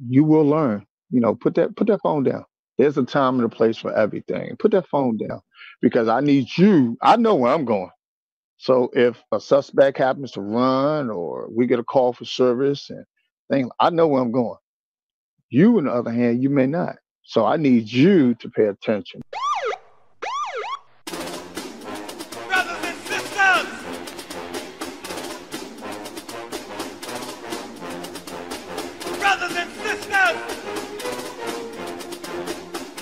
you will learn. Put that phone down. There's a time and a place for everything. Put that phone down because I need you. I know where I'm going. So if a suspect happens to run or we get a call for service and things, I know where I'm going. You, on the other hand, you may not. So I need you to pay attention. Brothers and sisters, brothers and sisters,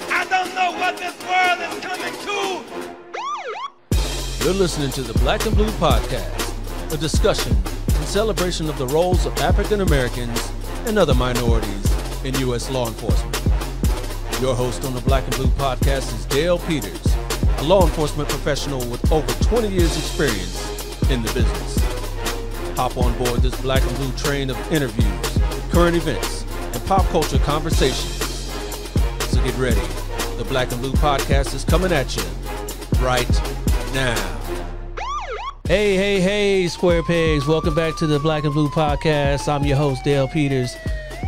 I don't know what this world is coming to. You're listening to the Black and Blue Podcast, a discussion and celebration of the roles of African Americans and other minorities in U.S. law enforcement. Your host on the Black and Blue Podcast is Dale Peters, a law enforcement professional with over 20 years experience in the business. Hop on board this Black and Blue train of interviews, current events, and pop culture conversations. So get ready. The Black and Blue Podcast is coming at you right now. Hey, square pegs. Welcome back to the Black and Blue Podcast. I'm your host, Dale Peters.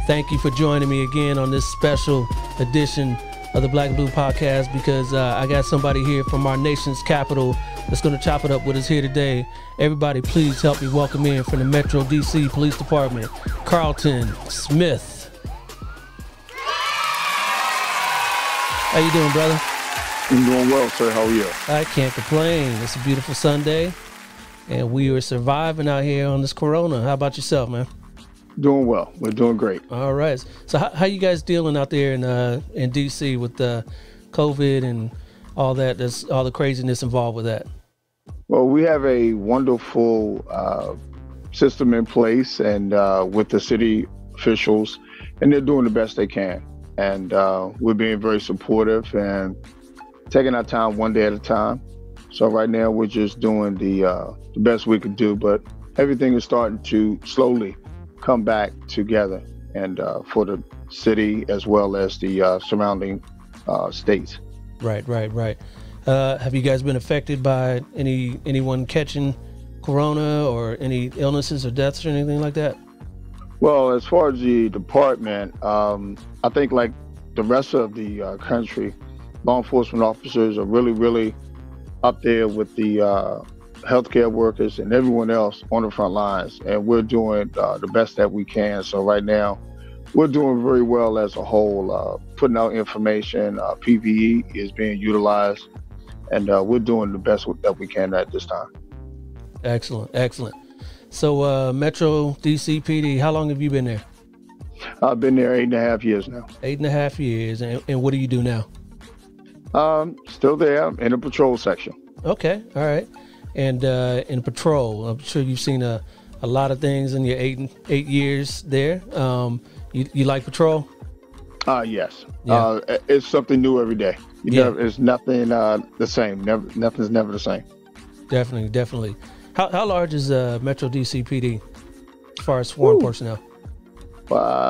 Thank you for joining me again on this special edition of the Black and Blue Podcast because I got somebody here from our nation's capital that's going to chop it up with us here today. Everybody, please help me welcome in from the Metro DC Police Department, Carlton Smith. How you doing, brother? I'm doing well, sir. How are you? I can't complain. It's a beautiful Sunday, and we are surviving out here on this corona. How about yourself, man? Doing well. We're doing great. All right. So how you guys dealing out there in DC with COVID and all that? There's all the craziness involved with that. Well, we have a wonderful system in place and with the city officials, and they're doing the best they can. And we're being very supportive and taking our time one day at a time. So right now we're just doing the best we could do, but everything is starting to slowly come back together, and for the city as well as the surrounding states. Right. Have you guys been affected by anyone catching corona or any illnesses or deaths or anything like that? Well, as far as the department, I think like the rest of the country, law enforcement officers are really up there with the healthcare workers and everyone else on the front lines, and we're doing the best that we can. So right now, we're doing very well as a whole, putting out information. PPE is being utilized, and we're doing the best that we can at this time. Excellent. So Metro DCPD, how long have you been there? I've been there 8.5 years now. 8.5 years, and what do you do now? Still there in the patrol section. Okay, all right. And in patrol, I'm sure you've seen a lot of things in your eight years there. You like patrol? Yes. Yeah. It's something new every day. It's nothing the same. Nothing's never the same. Definitely. How large is Metro DCPD as far as sworn personnel?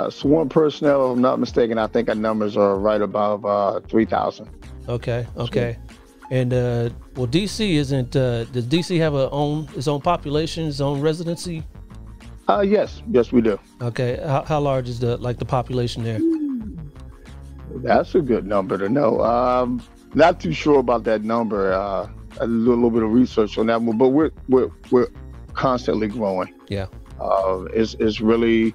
Sworn personnel, if I'm not mistaken, I think our numbers are right above 3,000. Okay. And well, DC isn't. Does DC have its own population, its own residency? Yes, we do. Okay. How large is the population there? That's a good number to know. Not too sure about that number. I do a little bit of research on that one, but we're constantly growing. Yeah. It's really,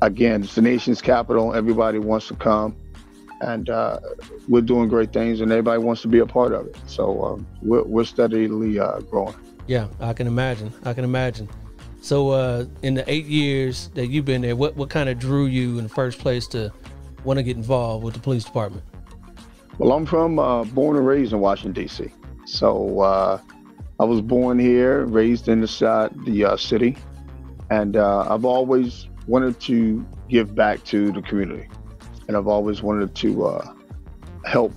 again, it's the nation's capital. Everybody wants to come. And we're doing great things, and everybody wants to be a part of it. So we're steadily growing. Yeah, I can imagine. So in the 8 years that you've been there, what kind of drew you in the first place to want to get involved with the police department? Well, I'm from born and raised in Washington, D.C. So I was born here, raised in the city, and I've always wanted to give back to the community. And I've always wanted to help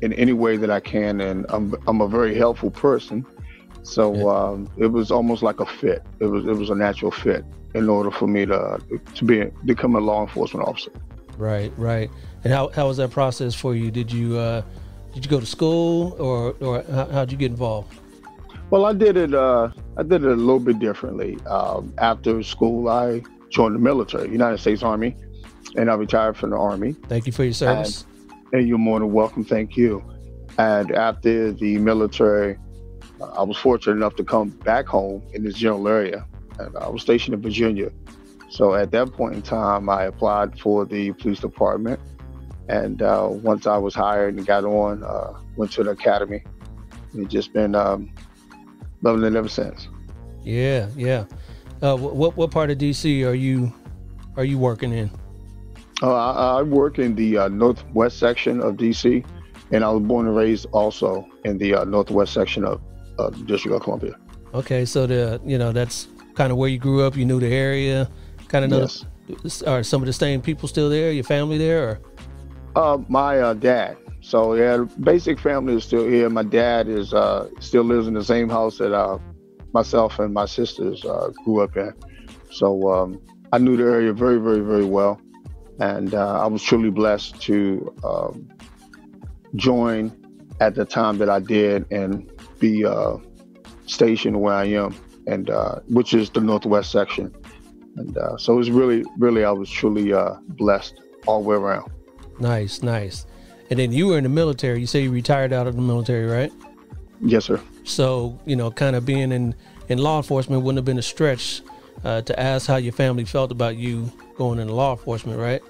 in any way that I can, and I'm a very helpful person. So it was almost like a fit. It was a natural fit in order for me to become a law enforcement officer. Right. And how was that process for you? Did you go to school, or how'd you get involved? Well, I did it a little bit differently. After school, I join the military, United States Army, and I retired from the Army. Thank you for your service. And you're more than welcome. Thank you. And after the military, I was fortunate enough to come back home in this general area, and I was stationed in Virginia. So at that point in time, I applied for the police department. And once I was hired and got on, went to the academy, and just been loving it ever since. Yeah. What part of DC are you working in? I work in the northwest section of DC, and I was born and raised also in the northwest section of the District of Columbia. Okay, so that's kind of where you grew up. You knew the area, kind of know. Yes. Are some of the same people still there? Your family there? Or? My dad. So yeah, the basic family is still here. My dad is still lives in the same house that myself and my sisters grew up in. So I knew the area very, very, very well, and I was truly blessed to join at the time that I did and be stationed where I am, and which is the northwest section. And so it was really, really, I was truly blessed all the way around. Nice. And then you were in the military. You say you retired out of the military, right? Yes, sir. So, kind of being in law enforcement wouldn't have been a stretch to ask how your family felt about you going into law enforcement, right?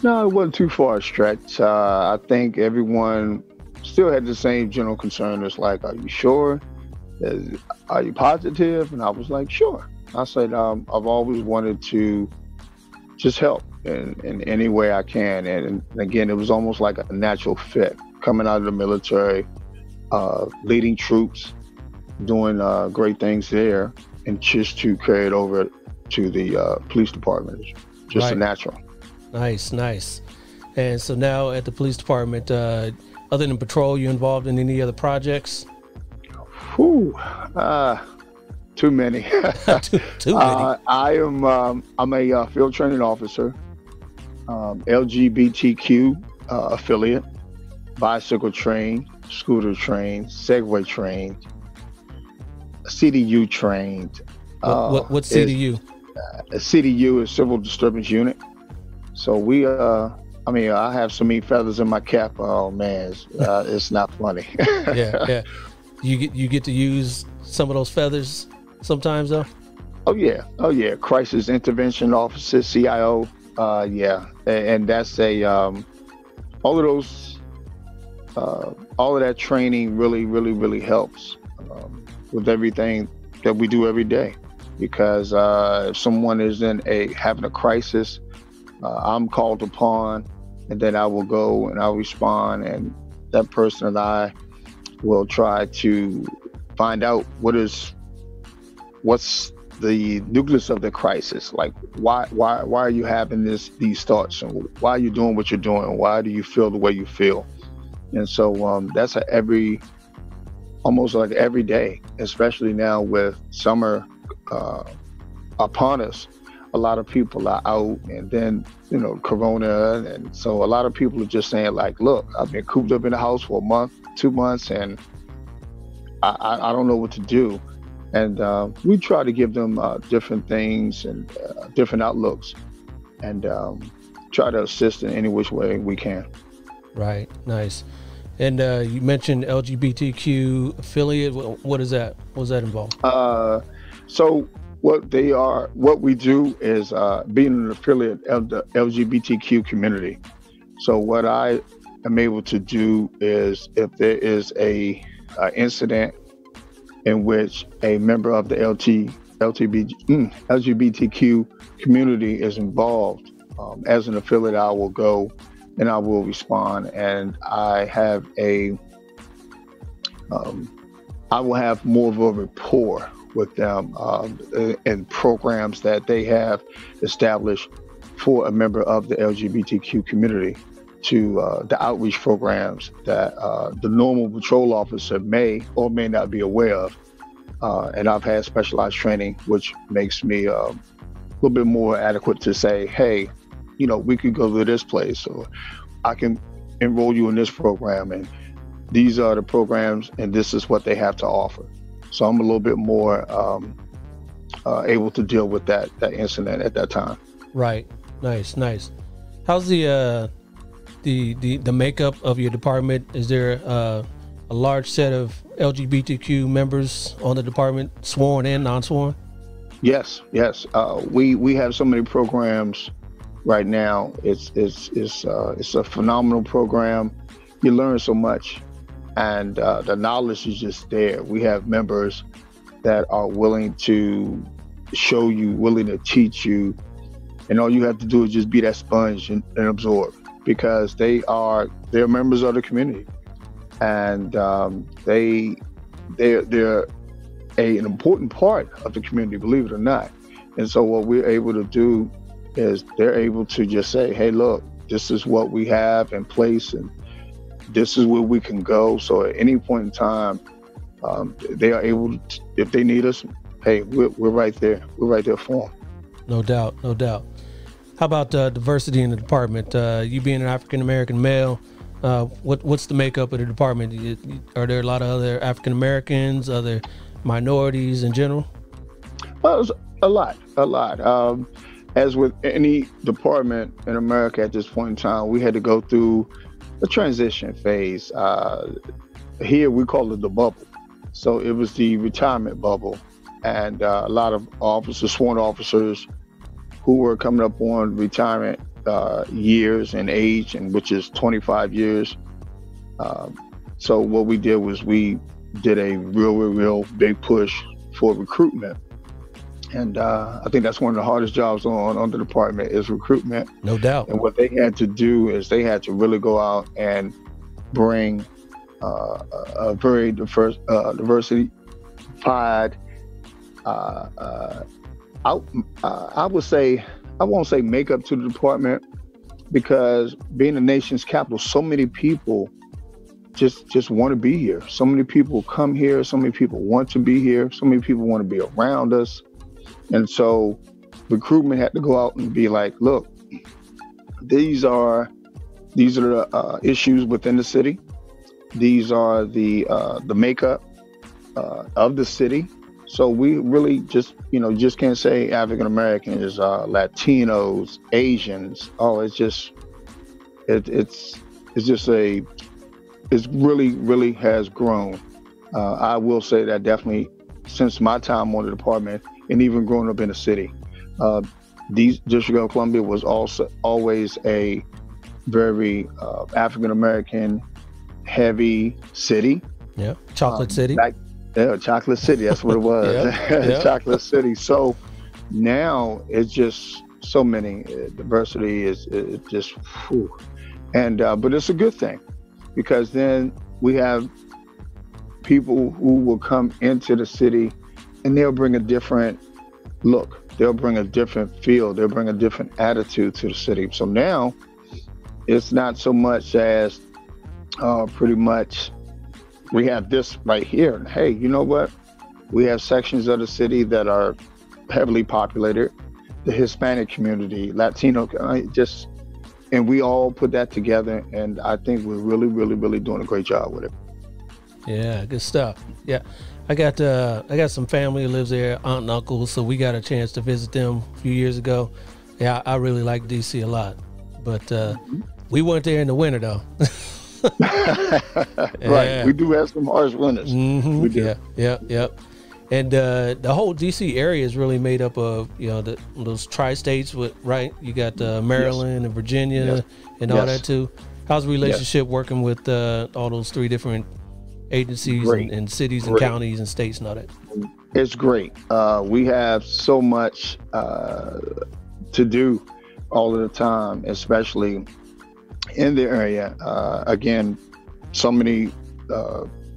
No, it wasn't too far a stretch. I think everyone still had the same general concern. It's like, are you sure? Are you positive? And I was like, sure. I said, I've always wanted to just help in any way I can. And again, it was almost like a natural fit coming out of the military, leading troops, doing great things there, and just to carry it over to the police department. Just right. A natural. Nice. And so now at the police department, other than patrol, you involved in any other projects? Too many. Too many. I'm a field training officer, LGBTQ affiliate, bicycle trained, scooter trained, Segway trained, CDU trained. What CDU? CDU is Civil Disturbance Unit. So we, I have so many feathers in my cap. Oh man, it's not funny. Yeah. You get to use some of those feathers sometimes, though. Oh yeah. Crisis Intervention Officer, CIO. Yeah, and that's all of those, all of that training really helps with everything that we do every day. Because if someone is having a crisis, I'm called upon, and then I will go and I'll respond, and that person and I will try to find out what's the nucleus of the crisis. Like why are you having these thoughts, and why are you doing what you're doing? Why do you feel the way you feel? And so that's almost like every day, especially now with summer upon us. A lot of people are out, and then Corona, and so a lot of people are just saying like, look, I've been cooped up in the house for a month, 2 months, and I don't know what to do. And we try to give them different things and different outlooks, and try to assist in any which way we can. Right. Nice. And you mentioned LGBTQ affiliate. What is that? What does that involve? So what we do is being an affiliate of the LGBTQ community. So what I am able to do is, if there is a incident in which a member of the LGBTQ community is involved, as an affiliate, I will go and I will respond, and I will have more of a rapport with them and programs that they have established for a member of the LGBTQ community, to the outreach programs that the normal patrol officer may or may not be aware of. And I've had specialized training, which makes me a little bit more adequate to say, hey, we could go to this place, or I can enroll you in this program, and these are the programs, and this is what they have to offer. So I'm a little bit more able to deal with that incident at that time. Right. Nice. How's the makeup of your department? Is there a large set of LGBTQ members on the department, sworn and non-sworn? Yes. We have so many programs right now. It's a phenomenal program. You learn so much, and the knowledge is just there. We have members that are willing to show you, willing to teach you, and all you have to do is just be that sponge and absorb, because they're members of the community, and they're an important part of the community, believe it or not. And so what we're able to do is they're able to just say, hey, look, this is what we have in place, and this is where we can go. So at any point in time, they are able to, if they need us, hey, we're right there. We're right there for them. No doubt. How about diversity in the department? You being an African-American male, what's the makeup of the department? Are there a lot of other African-Americans, other minorities in general? Well, a lot. As with any department in America at this point in time, we had to go through a transition phase. Here we call it the bubble. So it was the retirement bubble, and a lot of officers, sworn officers, who were coming up on retirement years and age, and which is 25 years. So what we did was we did a real big push for recruitment. And I think that's one of the hardest jobs on the department is recruitment. No doubt. And what they had to do is they had to really go out and bring a very diversified, I would say, I won't say makeup to the department, because being the nation's capital, so many people just want to be here. So many people come here. So many people want to be here. So many people want to be around us. And so recruitment had to go out and be like, look, these are the issues within the city. These are the makeup of the city. So we really just can't say African Americans, Latinos, Asians. Oh, it's really has grown. I will say that definitely since my time on the department, and even growing up in the city, District of Columbia was also always a very African American heavy city. Yeah, chocolate city. Chocolate City. That's what it was. Yeah. Chocolate City. So now it's just so many. Diversity is just, whew. And but it's a good thing, because then we have people who will come into the city and they'll bring a different look. They'll bring a different feel. They'll bring a different attitude to the city. So now it's not so much as pretty much we have this right here. Hey, you know what? We have sections of the city that are heavily populated, the Hispanic community, Latino, and we all put that together. And I think we're really doing a great job with it. Yeah, good stuff. Yeah, I got some family who lives there, aunt and uncle, so we got a chance to visit them a few years ago. Yeah, I really like DC a lot, but we weren't there in the winter though. Right, we do have some harsh winters. Mm-hmm. We do. Yeah. And the whole DC area is really made up of those tri-states right. You got Maryland and Virginia and all that too. How's the relationship working with all those three different agencies and cities and counties and states and all that? It's great. We have so much to do all of the time, especially in the area. Again, so many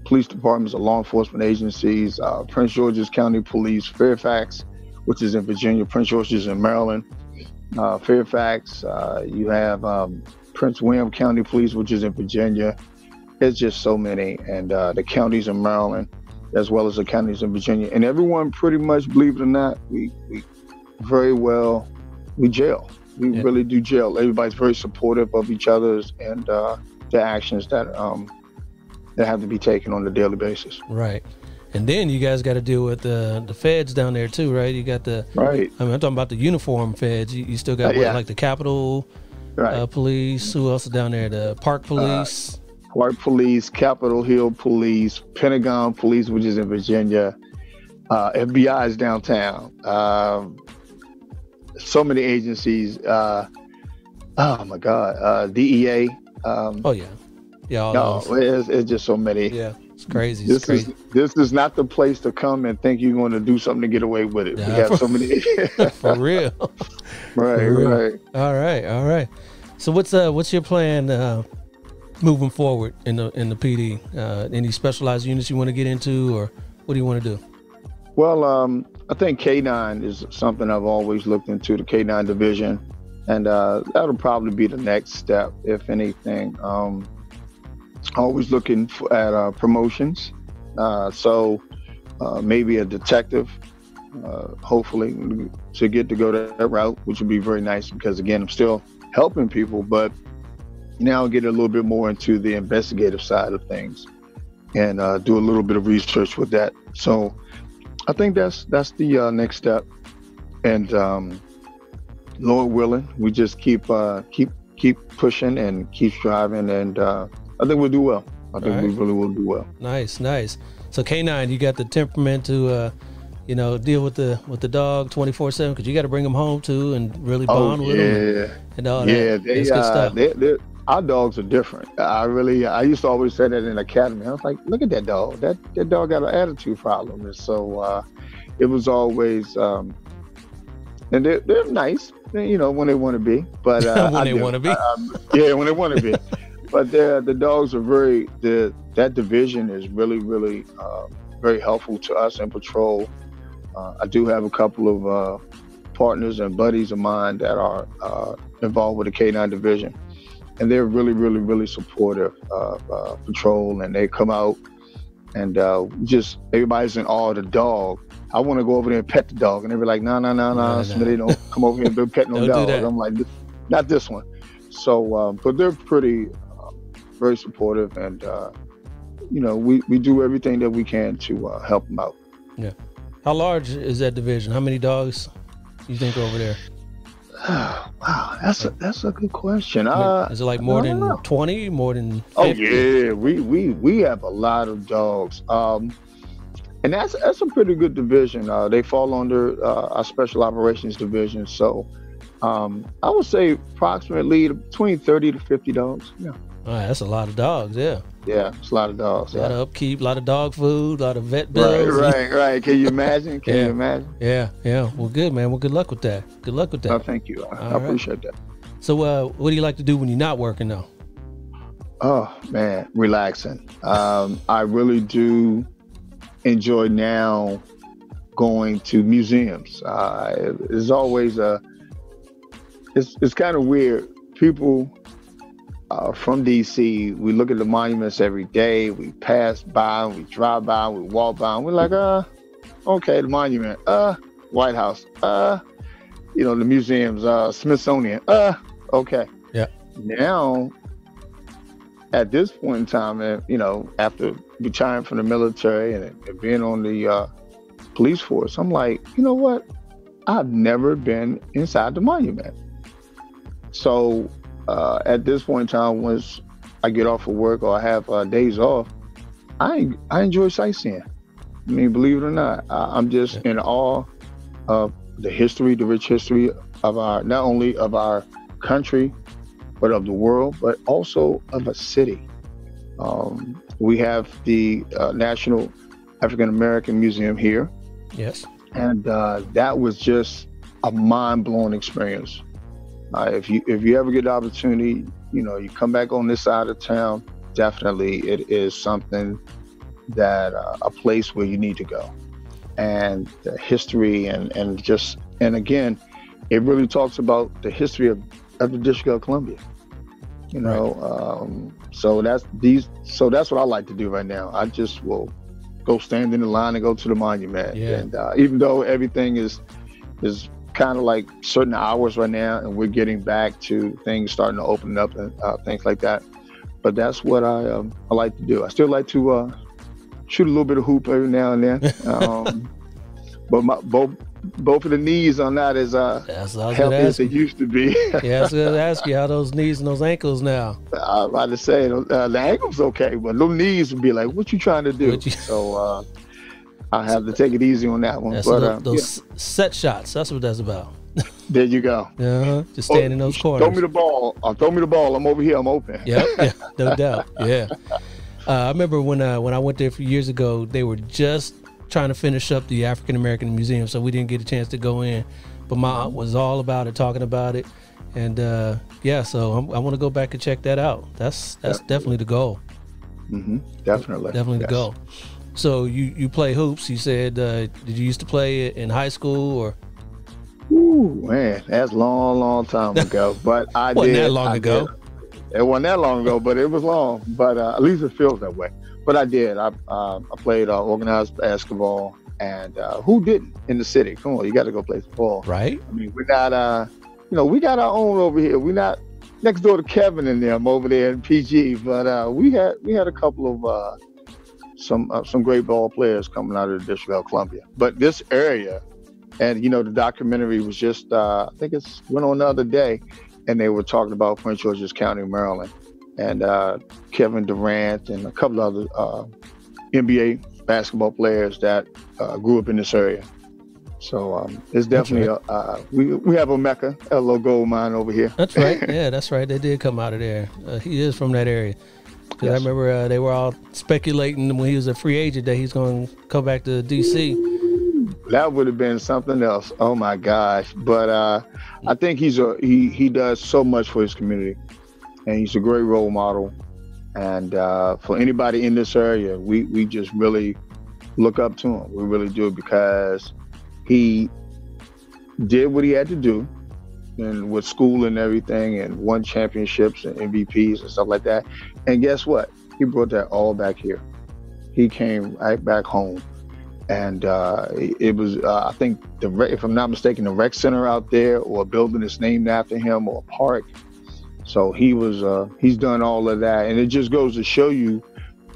police departments or law enforcement agencies, Prince George's County Police, Fairfax, which is in Virginia, Prince George's in Maryland, Fairfax, you have Prince William County Police, which is in Virginia. It's just so many, and the counties in Maryland, as well as the counties in Virginia. And everyone pretty much, believe it or not, we jail. We really do jail. Everybody's very supportive of each other's and the actions that have to be taken on a daily basis. Right. And then you guys got to deal with the feds down there too, right? You got the Right. I mean, I'm talking about the uniform feds. You still got like the Capitol Police. Who else is down there? The Park Police. Park Police, Capitol Hill Police, Pentagon Police, which is in Virginia. FBI is downtown. So many agencies. Oh my God. DEA. Oh yeah. Yeah. No, it's just so many. Yeah. It's crazy. This is not the place to come and think you're going to do something to get away with it. We have so many. For real. Right. All right. So what's your plan moving forward in the PD? Any specialized units you want to get into, or what do you want to do? Well, I think K9 is something I've always looked into, the K9 division, and that'll probably be the next step, if anything. Always looking at promotions, so maybe a detective, hopefully, to get to go that route, which would be very nice, because again, I'm still helping people, but now get a little bit more into the investigative side of things and do a little bit of research with that. So I think that's the next step, and Lord willing, we just keep pushing and keep striving, and I think we'll do well. I think we really will do well. Nice. So K9, you got the temperament to, deal with the dog 24/7, because you got to bring them home too and really bond with them and all that. Yeah, that's good stuff. Our dogs are different. I used to always say that in the academy. I was like, look at that dog. That dog got an attitude problem, and so it was always. And they're nice, when they want to be. But when they want to be. When they want to be. But the dogs are that division is really, really very helpful to us in patrol. I do have a couple of partners and buddies of mine that are involved with the K9 division, and they're really, really, really supportive of patrol, and they come out and just everybody's in awe of the dog. I want to go over there and pet the dog, and they be like, no, Smitty, don't come over here and be petting no dog. I'm like, not this one. So, but they're pretty very supportive, and we do everything that we can to help them out. Yeah. How large is that division? How many dogs you think are over there? Wow, that's a good question. Is it like more than 20? More than 50? Oh yeah, we have a lot of dogs, and that's a pretty good division. They fall under our special operations division, so I would say approximately between 30 to 50 dogs. Yeah. All right, that's a lot of dogs. Yeah. Yeah, it's a lot of dogs. A lot of upkeep, a lot of dog food, a lot of vet bills. Right. Can you imagine? You imagine? Yeah. Well, good, man. Well, good luck with that. Oh, thank you. I appreciate that. So, what do you like to do when you're not working, though? Oh, man, relaxing. I really do enjoy now going to museums. It's always it's kind of weird. People from DC, we look at the monuments every day. We pass by, we drive by, we walk by, and we're like, okay, the monument, White House, the museums, Smithsonian, okay. Yeah. Now, at this point in time, after retiring from the military and being on the police force, I'm like, you know what? I've never been inside the monument. So at this point in time, once I get off of work or I have days off, I enjoy sightseeing. I mean, believe it or not, I'm just in awe of the history, the rich history of not only of our country, but of the world, but also of a city. We have the National African American Museum here. Yes. And that was just a mind-blowing experience. If you ever get the opportunity, you come back on this side of town, definitely it is something that a place where you need to go. And the history and again, it really talks about the history of the District of Columbia. So that's what I like to do right now. I just will go stand in the line and go to the monument. Yeah. And even though everything is kind of like certain hours right now, and we're getting back to things starting to open up and things like that. But that's what I like to do. I still like to shoot a little bit of hoop every now and then. But both of the knees are not as healthy as they used to be. Yeah, I was going to ask you how those knees and those ankles now. I was about to say, the ankle's okay, but those knees would be like, what you trying to do? So I have to take it easy on that one. But, those set shots, that's what that's about. There you go. Just stand in those corners. Throw me the ball. Throw me the ball. I'm over here. I'm open. Yeah, no doubt. Yeah. I remember when I went there a few years ago, they were just trying to finish up the African American Museum, so we didn't get a chance to go in. But my aunt was all about it, talking about it, and so I want to go back and check that out. That's definitely the goal. Definitely the goal. So you play hoops. You said did you used to play in high school or? Ooh, man, that's long time ago. But I wasn't did. That long ago. It wasn't that long ago, but it was long. But at least it feels that way. But I did. I played organized basketball, and who didn't in the city? Come on, you got to go play some ball. Right. I mean, we're not. We got our own over here. We're not next door to Kevin and them over there in PG. But we had a couple of some great ball players coming out of the District of Columbia. But this area, and the documentary was just I think it went on the other day, and they were talking about Prince George's County, Maryland. And Kevin Durant and a couple other NBA basketball players that grew up in this area. So it's definitely we have a Mecca, a little gold mine over here. That's right. Yeah, that's right. They did come out of there. He is from that area. Because I remember they were all speculating when he was a free agent that he's going to come back to D.C. That would have been something else. Oh my gosh! But I think he does so much for his community. And he's a great role model. And for anybody in this area, we just really look up to him. We really do, because he did what he had to do, and with school and everything, and won championships and MVPs and stuff like that. And guess what? He brought that all back here. He came right back home. And it was, I think, if I'm not mistaken, the rec center out there, or a building that's named after him, or a park. So he's done all of that, and it just goes to show you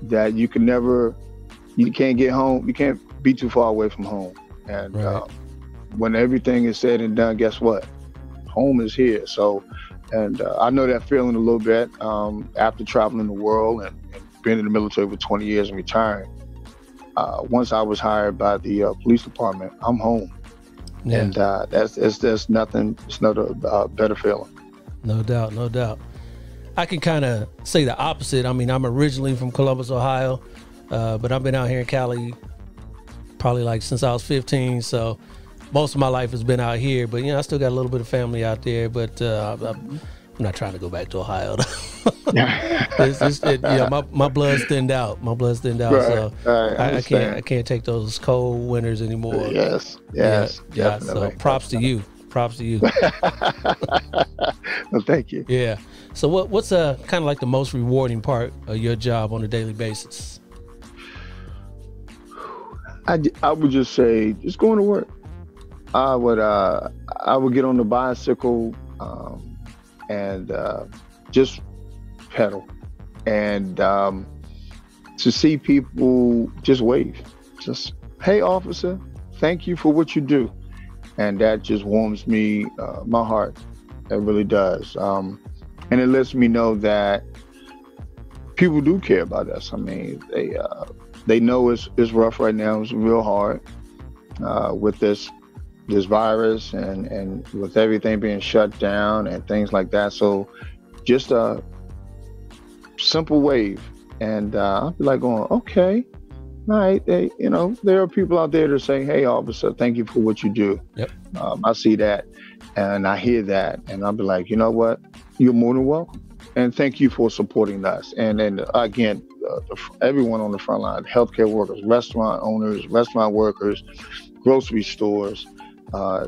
that you can't get home, you can't be too far away from home. And when everything is said and done, guess what? Home is here. So, and I know that feeling a little bit after traveling the world and being in the military for 20 years and retiring. Once I was hired by the police department, I'm home. Yeah. And there's nothing, it's not a better feeling. No doubt, no doubt. I can kind of say the opposite. I mean, I'm originally from Columbus, Ohio, but I've been out here in Cali probably since I was 15. So most of my life has been out here, but I still got a little bit of family out there. But I'm not trying to go back to Ohio. My blood's thinned out. Right, so I can't take those cold winters anymore. Yes. So props to you. Well, thank you. Yeah. So what's kind of like the most rewarding part of your job on a daily basis? I would just say just going to work. I would get on the bicycle and just pedal, and to see people just wave, just, hey officer, thank you for what you do. And that just warms me, my heart. It really does. And it lets me know that people do care about us. I mean, they know it's rough right now. It's real hard with this virus and with everything being shut down and things like that. So just a simple wave, and I'll be like going, okay. All right, there are people out there that say, hey, officer, thank you for what you do. Yep. I see that, and I hear that, and I'll be like, you know what? You're more than welcome. And thank you for supporting us. And then, again, everyone on the front line, healthcare workers, restaurant owners, restaurant workers, grocery stores,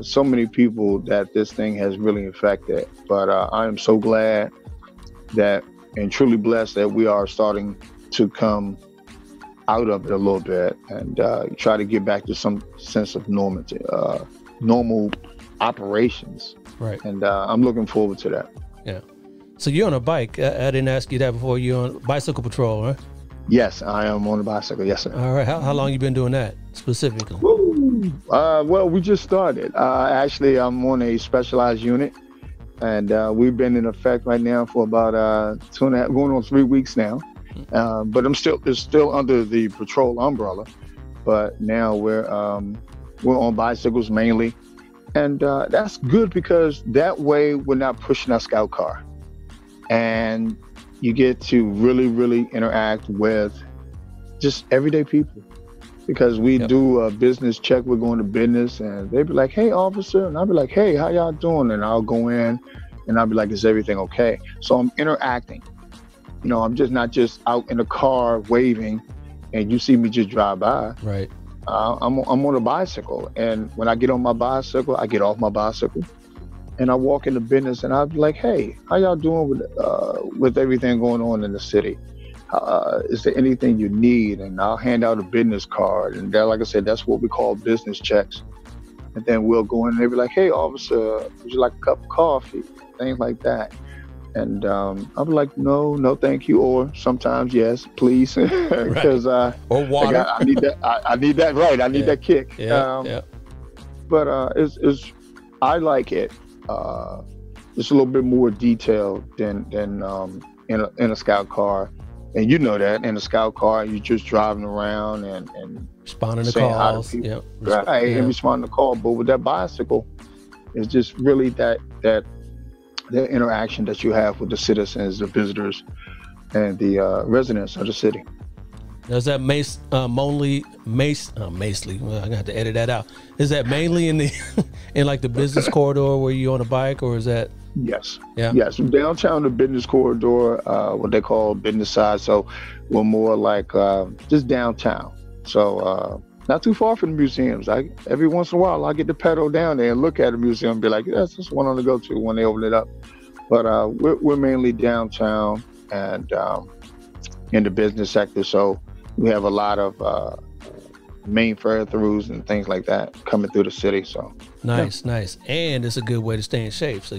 so many people that this thing has really affected. But I am so glad that, and truly blessed that we are starting to come out of it a little bit and try to get back to some sense of normality, normal operations. Right. And I'm looking forward to that. Yeah. So you're on a bike. I didn't ask you that before. You're on bicycle patrol, right? Yes, I am on a bicycle. Yes, sir. All right. How long you been doing that specifically? Woo. Well, we just started. Actually, I'm on a specialized unit, and we've been in effect right now for about 2.5, going on 3 weeks now. But it's still under the patrol umbrella. But now we're on bicycles mainly, and that's good because that way we're not pushing our scout car, and you get to really interact with just everyday people, because we do a business check. We're going to business, and they'd be like, "Hey, officer," and I'll be like, "Hey, how y'all doing?" And I'll go in, and I'll be like, "Is everything okay?" So I'm interacting. You know, I'm just not just out in the car waving, and you see me just drive by. Right. I'm on a bicycle, and when I get on my bicycle, I get off my bicycle, and I walk into business, and I'll be like, "Hey, how y'all doing with everything going on in the city? Is there anything you need?" And I'll hand out a business card, and that, like I said, that's what we call business checks. And then we'll go in, and they'll be like, "Hey, officer, would you like a cup of coffee?" Things like that. And I'll be like, no, thank you. Or sometimes, yes, please, because or water. I need that. I need that. Right, I need that kick. Yeah. But it's I like it. It's a little bit more detailed than in a scout car, and you know that in a scout car you're just driving around and responding to calls. Yeah, right, and responding to calls. But with that bicycle, it's just really that interaction that you have with the citizens, the visitors, and the residents of the city. Now, is that mainly? Well, I'm gonna have to edit that out. Is that mainly in the in like the business corridor where you on a bike, or is that? Yes. Yeah. Yes. Downtown, the business corridor, what they call business side. So we're more like just downtown. So not too far from the museums. Every once in a while, I get to pedal down there and look at a museum and be like, "Yes, this one to go to" when they open it up. But we're mainly downtown and in the business sector. So we have a lot of main fare-throughs and things like that coming through the city. So nice, and it's a good way to stay in shape. So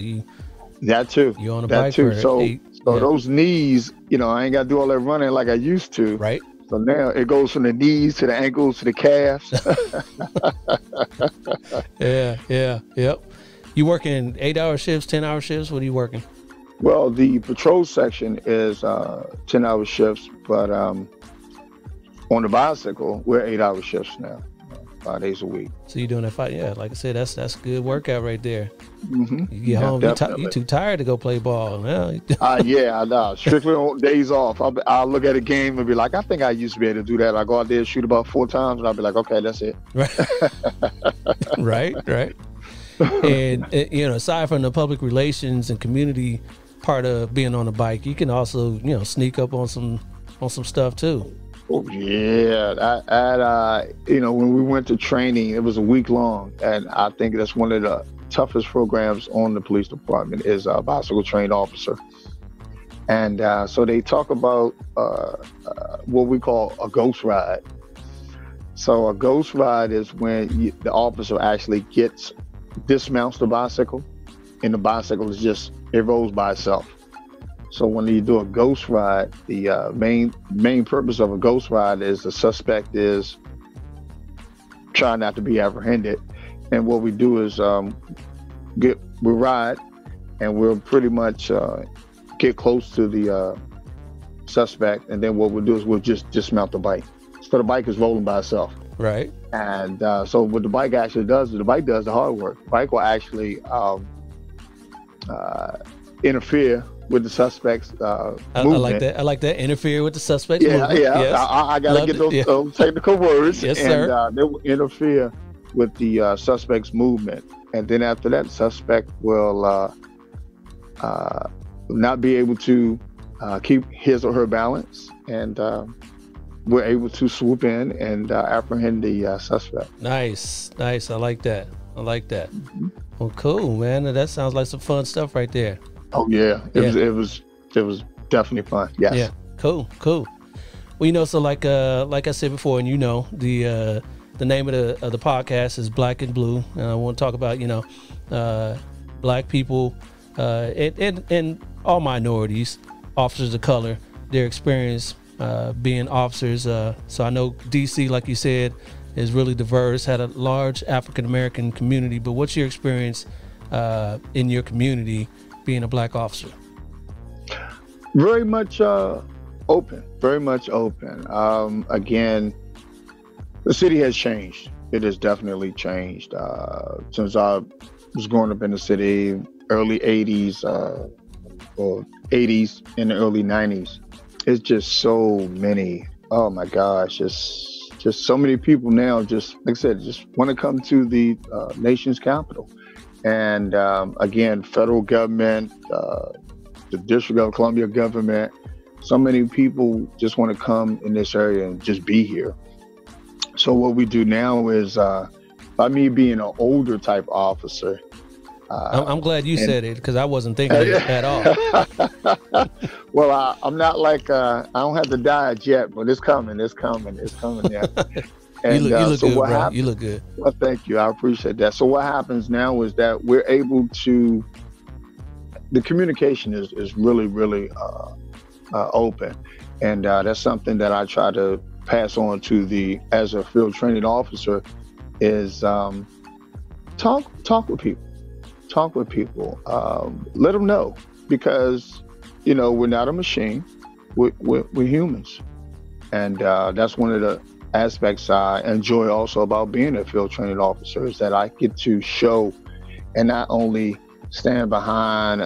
that too. You're on a bike too. So those knees, I ain't got to do all that running like I used to. Right. So now it goes from the knees to the ankles to the calves. Yep. You working 8-hour shifts, 10-hour shifts? What are you working? Well, the patrol section is 10-hour shifts, but on the bicycle, we're 8-hour shifts now, 5 days a week. So you're doing that 5? Yeah, like I said, that's a good workout right there. Mm-hmm. You get home, you too tired to go play ball. Yeah, I know. Strictly on days off. I'll look at a game and be like, I think I used to be able to do that. I go out there and shoot about 4 times, and I'll be like, okay, that's it. Right. Right. And aside from the public relations and community part of being on a bike, you can also sneak up on some stuff too. Oh yeah, when we went to training, it was a week long, and I think that's one of the toughest programs on the police department is a bicycle trained officer. And so they talk about what we call a ghost ride. So a ghost ride is when the officer actually dismounts the bicycle, and the bicycle it rolls by itself. So when you do a ghost ride, the main purpose of a ghost ride is the suspect is trying not to be apprehended. And what we do is we ride, and we'll pretty much get close to the suspect, and then what we'll do is we'll just dismount the bike. So the bike is rolling by itself. Right. And so what the bike actually does is the bike does the hard work. The bike will actually interfere with the suspect's movement. I like that. I like that. Interfere with the suspect's movement. Yeah. Yes. I got to get those technical words. Yes, sir. And they will interfere with the suspect's movement. And then after that, the suspect will not be able to keep his or her balance. And we're able to swoop in and apprehend the suspect. Nice. I like that. Mm-hmm. Well, cool, man. That sounds like some fun stuff right there. Oh yeah, it was definitely fun. Yes. Yeah. Cool. Well, so like I said before, and the name of the podcast is Black and Blue, and I want to talk about Black people and all minorities, officers of color, their experience being officers. So I know DC, like you said, is really diverse, had a large African-American community, but what's your experience in your community being a black officer? Very much open, very much open. Again, the city has changed. It has definitely changed. Since I was growing up in the city, early 80s, or 80s and the early 90s, it's just so many, oh my gosh, just so many people now, just like I said, just want to come to the nation's capital. And again, federal government, the District of Columbia government, so many people just want to come in this area and just be here. So what we do now is, by me being an older type officer, I'm glad you said it, because I wasn't thinking it at all. Well, I'm not like, I don't have to diet yet, but it's coming, yeah. And, you look so good, what bro. happens, you look good. Well, thank you. I appreciate that. So what happens now is that we're able to, the communication is really, really open. And that's something that I try to pass on to as a field training officer, is talk with people. Talk with people. Let them know, because, we're not a machine. We're humans. And that's one of the aspects I enjoy also about being a field training officer, is that I get to show and not only stand behind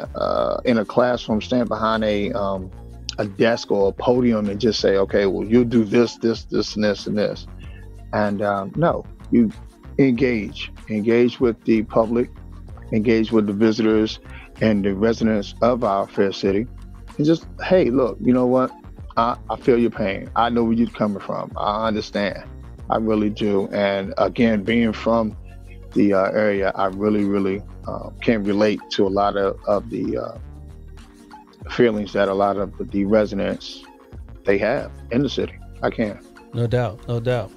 in a classroom, stand behind a desk or a podium and just say, okay, well, you'll do this, and this, and this. And no, you engage with the public, engage with the visitors and the residents of our fair city, and just, hey, look, you know what? I feel your pain. I know where you're coming from. I understand. I really do. And again, being from the area, I really, really can relate to a lot of the feelings that a lot of the residents, they have in the city. I can. No doubt.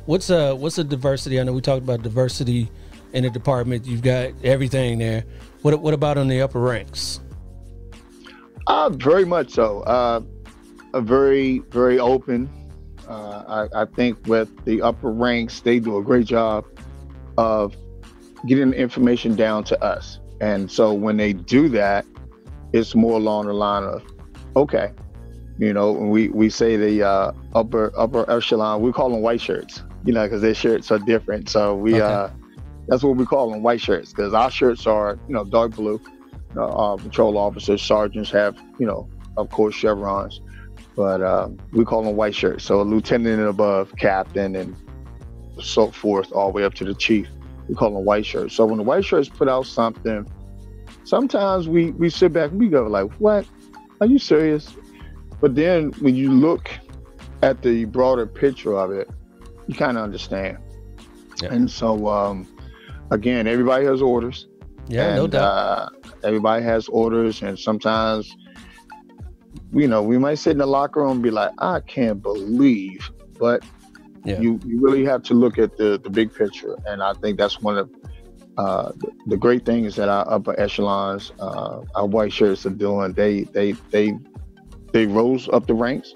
What's the diversity? I know we talked about diversity in the department. You've got everything there. What about on the upper ranks? Very much so. Very, very open. I think with the upper ranks, they do a great job of getting the information down to us. And so when they do that, it's more along the line of, okay, when we say the upper echelon, we call them white shirts, because their shirts are different. So we that's what we call them, white shirts, because our shirts are, dark blue. Our patrol officers, sergeants have, of course, chevrons. But we call them white shirts. So a lieutenant and above, captain, and so forth, all the way up to the chief, we call them white shirts. So when the white shirts put out something, sometimes we sit back and we go like, what? Are you serious? But then when you look at the broader picture of it, you kind of understand. Yeah. And so, again, everybody has orders. Yeah, no doubt. Everybody has orders, and sometimes, we might sit in the locker room and be like, I can't believe, but you really have to look at the big picture. And I think that's one of the great things that our upper echelons, our white shirts are doing. They rose up the ranks,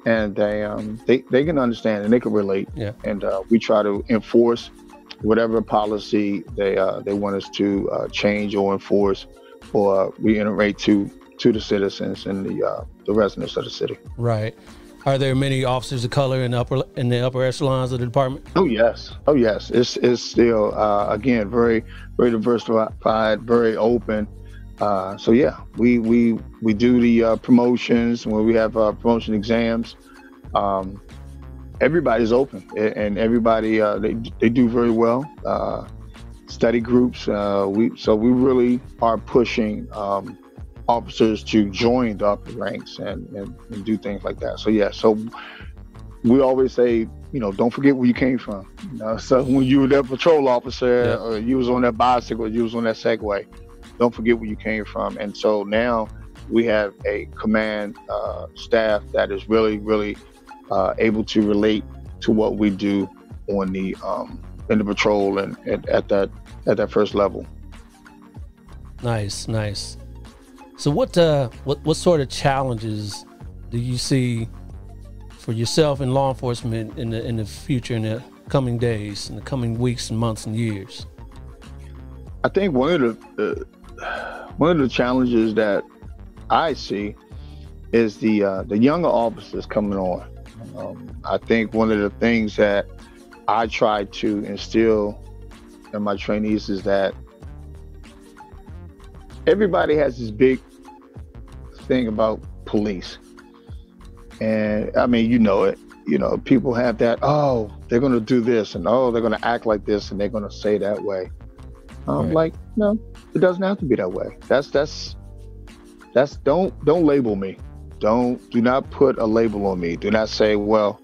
and they can understand and they can relate. Yeah. And we try to enforce whatever policy they want us to change or enforce or reiterate to the citizens and the residents of the city. Right. Are there many officers of color in the upper echelons of the department? Oh yes. It's still again very, very diversified, very open. So yeah, we do the promotions when we have promotion exams. Everybody's open, and everybody they do very well. Study groups. We really are pushing officers to join the upper ranks and do things like that. So yeah, so we always say, don't forget where you came from. So when you were that patrol officer, or you was on that bicycle, you was on that Segway, don't forget where you came from. And so now we have a command staff that is really, really able to relate to what we do on the in the patrol and at that first level. Nice. So what sort of challenges do you see for yourself and law enforcement in the future, in the coming days, in the coming weeks and months and years? I think one of the challenges that I see is the younger officers coming on. I think one of the things that I try to instill in my trainees is that everybody has this big thing about police. And I mean, you know it. You know, people have that, oh, they're going to do this, and oh, they're going to act like this, and they're going to say that way. I'm like, no, it doesn't have to be that way. That's don't label me. Do not put a label on me. Do not say, well,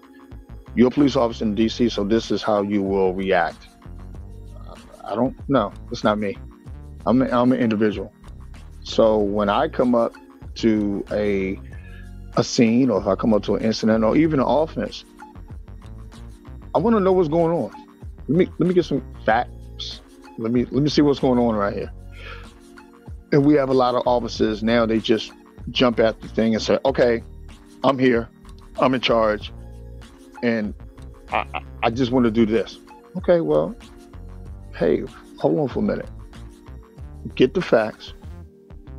you're a police officer in DC, so this is how you will react. I don't know. It's not me. I'm an individual. So when I come up to a scene, or if I come up to an incident, or even an offense, I want to know what's going on. Let me get some facts. Let me see what's going on right here. And we have a lot of officers now, they just jump at the thing and say, okay, I'm here, I'm in charge, and I just want to do this. Okay, well, hey, hold on for a minute. Get the facts,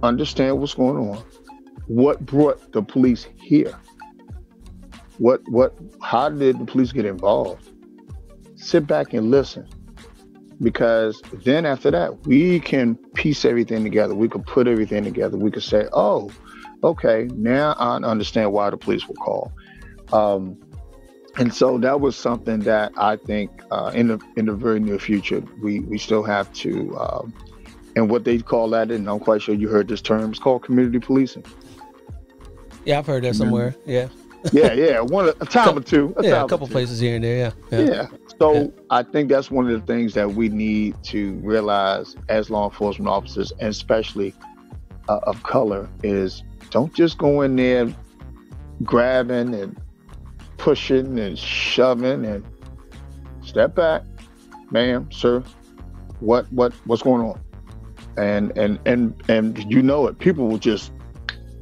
understand what's going on. What brought the police here? How did the police get involved? Sit back and listen. Because then after that, we can piece everything together. We can put everything together. We could say, oh, okay, now I understand why the police were called. And so that was something that I think in the very near future, we still have to, and what they call that, and I'm quite sure you heard this term, it's called community policing. Yeah, I've heard that somewhere. Yeah. Yeah. A time or two. A couple places here and there. Yeah. So I think that's one of the things that we need to realize as law enforcement officers, and especially of color, is don't just go in there grabbing and pushing and shoving, and step back, ma'am, sir, what's going on? And you know it, people will just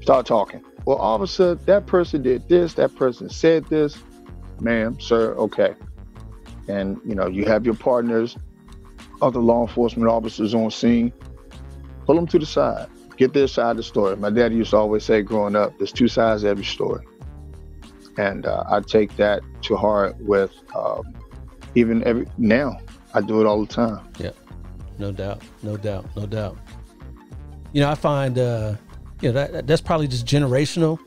start talking. Well, officer, that person did this, that person said this, ma'am, sir, okay. And you know, you have your partners, other law enforcement officers on scene, pull them to the side, get their side of the story. My daddy used to always say growing up, there's two sides to every story. And I take that to heart with now, I do it all the time. Yeah, no doubt. You know, I find, that's probably just generational.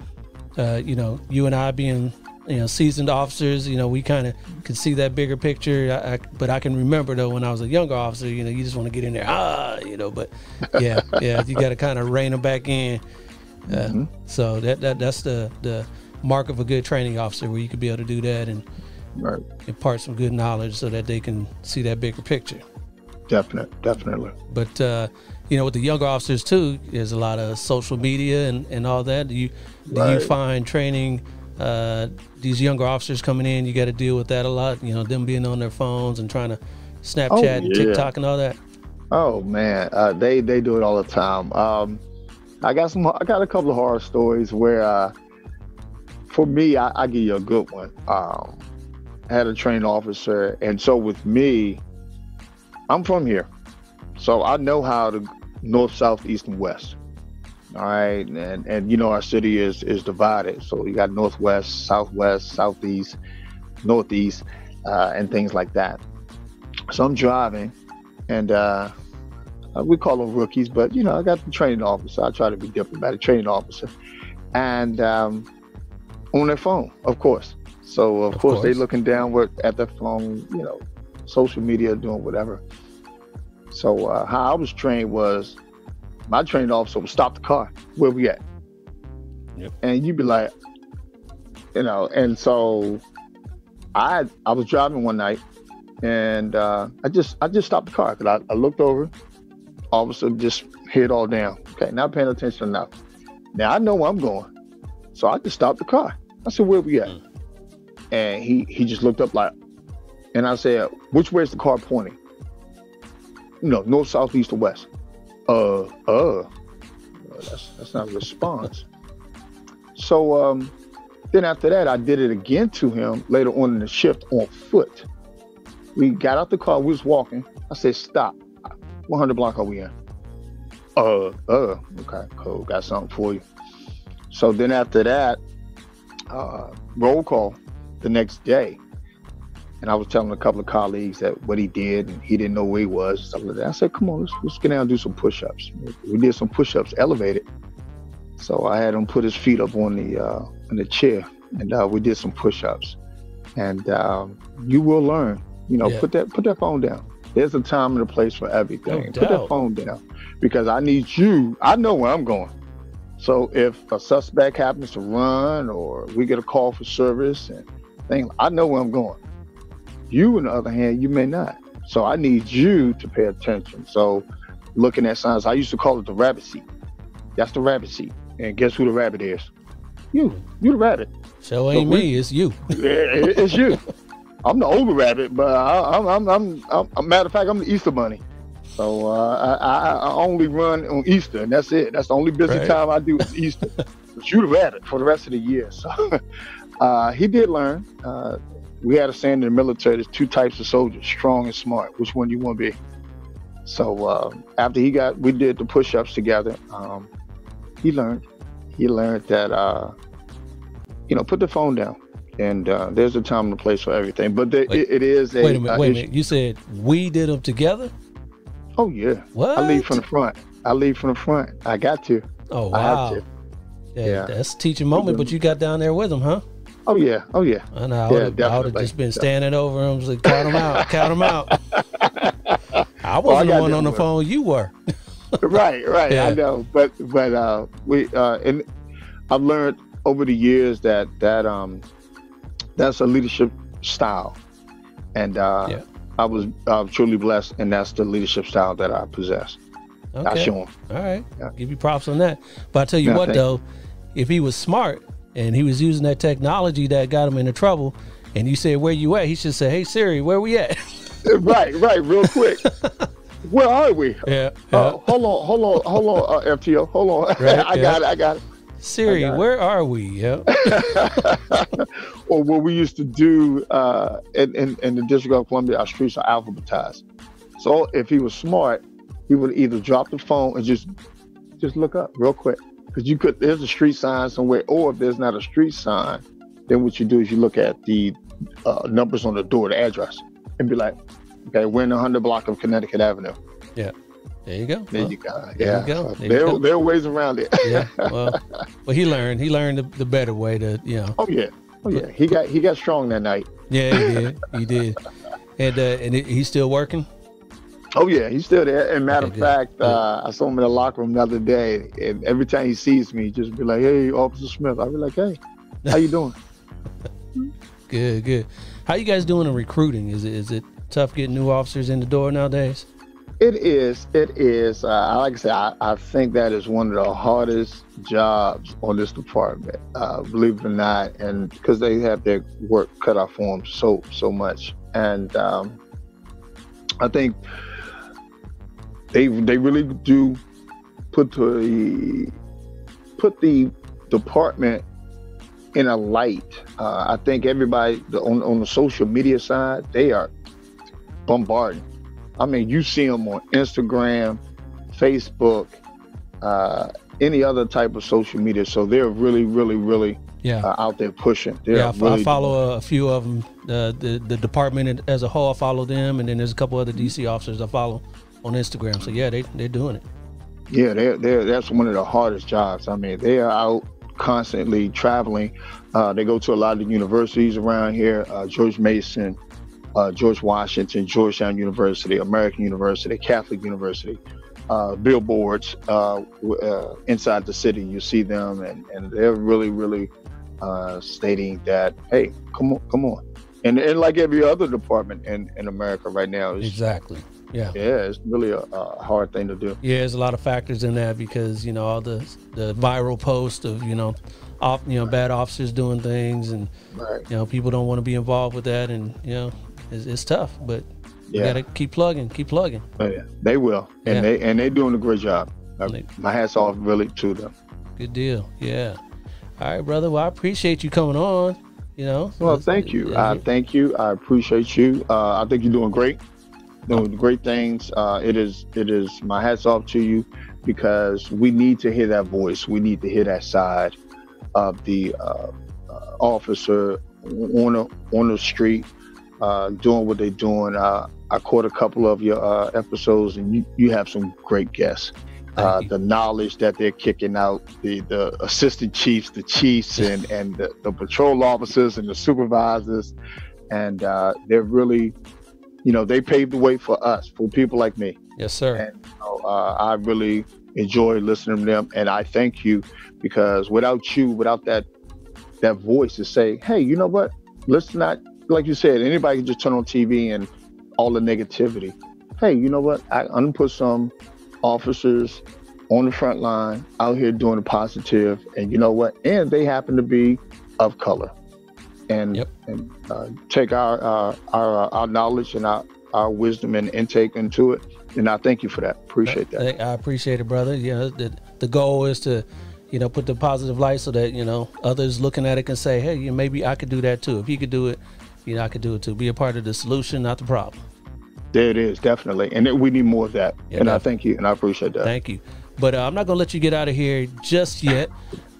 You know, you and I being, seasoned officers, we kind of could see that bigger picture. But I can remember though, when I was a younger officer, you just want to get in there, but yeah, you got to kind of rein them back in. So that's the mark of a good training officer, where you could be able to do that and impart some good knowledge so that they can see that bigger picture. Definitely. But with the younger officers too, there's a lot of social media and all that. Do you find training these younger officers coming in, you got to deal with that a lot? Them being on their phones and trying to Snapchat and TikTok and all that. Oh man, they do it all the time. I got a couple of horror stories where, for me, I give you a good one. I had a training officer, and so with me, I'm from here, so I know how to north, south, east, and west. All right, and our city is divided, so you got northwest, southwest, southeast, northeast, and things like that. So I'm driving, and we call them rookies, but I got the training officer. I try to be diplomatic, training officer, and on their phone, of course. So of course they looking downward at their phone, social media, doing whatever. So how I was trained was, my training officer would stop the car. Where we at? Yep. And you'd be like, and so I was driving one night, and I just stopped the car, because I looked over, officer just head all down. Okay, not paying attention enough. Now I know where I'm going, so I just stopped the car. I said, where we at? And he just looked up like, and I said, which way is the car pointing? North, south, east, or west? That's not a response. So Then after that, I did it again to him later on in the shift on foot. We got out the car, we was walking. I said, stop. 100 block are we in? Okay, cool. Got something for you. So then after that, roll call the next day. And I was telling a couple of colleagues that what he did, and he didn't know where he was, and stuff like that. I said, come on, let's get down and do some push-ups. We did some push-ups, elevated. So I had him put his feet up on the chair, and we did some push-ups. And you will learn, put that phone down. There's a time and a place for everything. Put that phone down, because I need you. I know where I'm going. So if a suspect happens to run, or we get a call for service and things, I know where I'm going. You, on the other hand, you may not. So I need you to pay attention. So looking at signs, I used to call it the rabbit seat. That's the rabbit seat. And guess who the rabbit is? You the rabbit. So ain't me, it's you. It's you. I'm the older rabbit, but I'm matter of fact, I'm the Easter bunny. So I only run on Easter, and that's it. That's the only busy time I do is Easter. But you the rabbit for the rest of the year. So he did learn. We had a saying in the military, there's two types of soldiers, strong and smart. Which one do you want to be? So after we did the push-ups together, he learned that, put the phone down. And there's a time and a place for everything. But it is a... Wait a minute. You said we did them together? Oh, yeah. What? I lead from the front. I got to. Oh, wow. I have to. Yeah. That's a teaching moment, but you got down there with them, huh? Oh, yeah. I know. I would have just been standing over him, like, count them out. I wasn't the one on the phone. You were. Right. Yeah. I know. But and I've learned over the years that that's a leadership style. And I was truly blessed, and that's the leadership style that I possess. Okay. I show him. All right. Yeah. Give you props on that. But I tell you what, though, if he was smart and he was using that technology that got him into trouble, and you said, where you at? He should say, hey, Siri, where we at? Right, real quick. Where are we? Yeah. Hold on, FTO. Hold on. Right, I got it. Siri, where are we? Yeah. Or what we used to do in the District of Columbia, our streets are alphabetized. So if he was smart, he would either drop the phone and just look up real quick. Because there's a street sign somewhere, or if there's not a street sign, then what you do is you look at the numbers on the door, the address, and be like, okay, we're in the 100 block of Connecticut Avenue. Yeah. There you go. There you go. There you go. There are ways around it. Yeah. Well, he learned the better way to, Oh yeah. He got strong that night. Yeah, he did. And he's still working? Oh yeah, he's still there. And matter of fact, I saw him in the locker room the other day, and every time he sees me, he just be like, "Hey, Officer Smith." I'll be like, "Hey, how you doing?" Good. How you guys doing in recruiting? Is it tough getting new officers in the door nowadays? It is. Like I said, I think that is one of the hardest jobs on this department, believe it or not, and because they have their work cut off for them so much. And I think they really do put the department in a light. I think everybody on the social media side, they are bombarding. I mean, you see them on Instagram, Facebook, any other type of social media. So they're really out there pushing. I follow a few of them. The department as a whole, I follow them, and then there's a couple other DC officers I follow on Instagram. So yeah, they're doing it. Yeah, that's one of the hardest jobs. I mean, they are out constantly traveling. They go to a lot of universities around here, George Mason, George Washington, Georgetown University, American University, Catholic University, billboards inside the city. You see them, and they're really stating that, hey, come on. And like every other department in America right now. Exactly. Yeah, it's really a hard thing to do. Yeah, there's a lot of factors in that because, all the viral posts of, bad officers doing things, and, people don't want to be involved with that, and, it's tough, but you got to keep plugging. Oh, yeah, they will. And they're doing a great job. My hat's off really to them. Good deal. Yeah. All right, brother. Well, I appreciate you coming on. Well, thank you. Thank you. I appreciate you. I think you're doing great. Doing great things. It is my hats off to you, because we need to hear that voice. We need to hear that side of the officer on the street, doing what they're doing. I caught a couple of your episodes, and you have some great guests. The knowledge that they're kicking out, the assistant chiefs, the chiefs, and the patrol officers and the supervisors, and they're really, they paved the way for us, for people like me. Yes, sir. And I really enjoy listening to them, and I thank you, because without that voice to say, hey, you know what? Let's not, like you said, anybody can just turn on TV and all the negativity. Hey, you know what? I'm gonna put some officers on the front line out here doing the positive, and you know what? And they happen to be of color, and take our knowledge and our wisdom and intake into it. And I thank you for that. Appreciate that. I appreciate it, brother. The goal is to, put the positive light so that, others looking at it can say, hey, maybe I could do that too. If you could do it, I could do it too. Be a part of the solution, not the problem. There it is, definitely. And we need more of that. Yeah, and I thank you, and I appreciate that. Thank you. But I'm not going to let you get out of here just yet.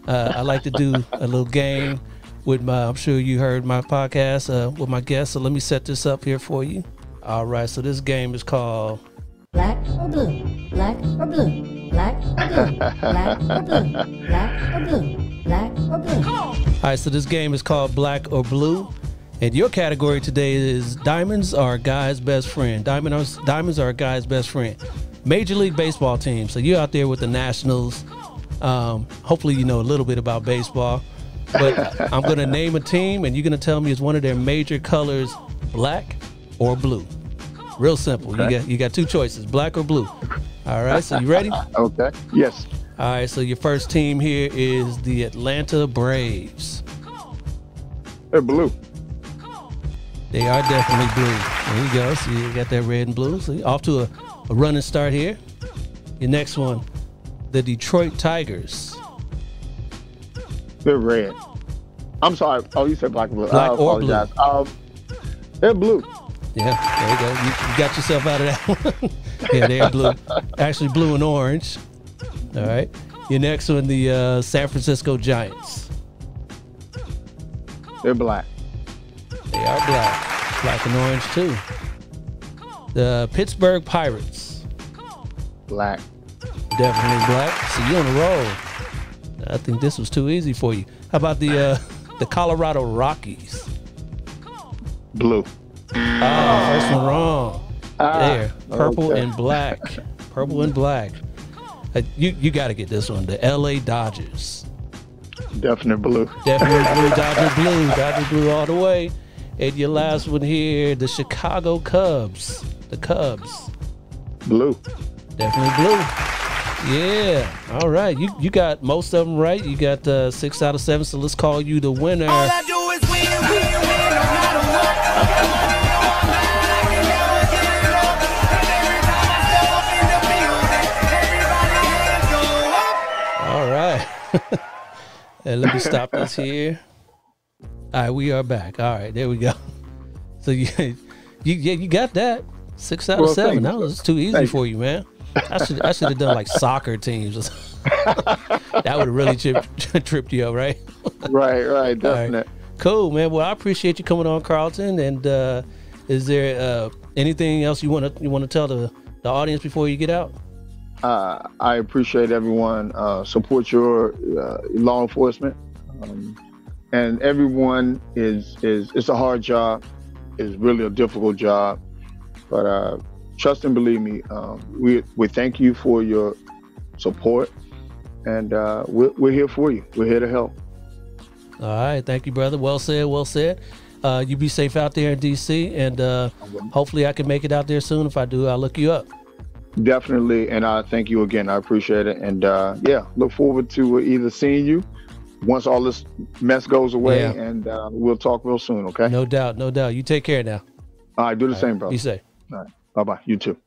I like to do a little game with I'm sure you heard my podcast with my guests. So let me set this up here for you. All right. So this game is called Black or Blue, Black or Blue, Black or Blue, Black or Blue, Black or Blue, Black or Blue. All right. So this game is called Black or Blue. And your category today is diamonds are a guy's best friend. Diamonds are a guy's best friend. Major League Baseball team. So you're out there with the Nationals. Hopefully you know a little bit about baseball. But I'm going to name a team, and you're going to tell me is one of their major colors black or blue. Real simple. Okay. You got two choices, black or blue. All right, so you ready? Okay. Yes. All right, so your first team here is the Atlanta Braves. They're blue. They are definitely blue. There you go. So you got that red and blue. So off to a running start here. Your next one, the Detroit Tigers. They're red. I'm sorry. Oh, you said black and blue. Black I or apologize. blue. They're blue. Yeah, there you go. You got yourself out of that one. Yeah, they're blue. Actually blue and orange. All right. Your next one, the San Francisco Giants. They're black. They are black. Black and orange, too. The Pittsburgh Pirates. Black. Definitely black. So you on the roll. I think this was too easy for you. How about the Colorado Rockies? Blue. First one wrong. There. Purple and black. Purple and black. You got to get this one. The LA Dodgers. Definitely blue. Definitely blue. Dodger blue. Dodger blue all the way. And your last one here, the Chicago Cubs. The Cubs. Blue. Definitely blue. Yeah. All right. You got most of them right. You got 6 out of 7. So let's call you the winner. All I do is win, no matter what. I got money on my mind, I can never get enough. And every time I step up in the building, everybody hands go up. All right. And let me stop this here. All right, we are back. All right, there we go. So you got that. 6 out of 7. That was too easy for you, man. I should have done like soccer teams. That would have really tripped you up, right? Right, definitely. Right. Cool, man. Well, I appreciate you coming on, Carlton. And is there anything else you want to tell the audience before you get out? I appreciate everyone. Support your law enforcement, and everyone is. It's a hard job. It's really a difficult job, but trust and believe me. We thank you for your support, and we're here for you. We're here to help. All right, thank you, brother. Well said. Well said. You be safe out there in DC, and hopefully I can make it out there soon. If I do, I'll look you up. Definitely, and I thank you again. I appreciate it, and look forward to either seeing you once all this mess goes away, and we'll talk real soon. Okay? No doubt, no doubt. You take care now. All right, do the same, brother. Be safe. All right, bye-bye. You too.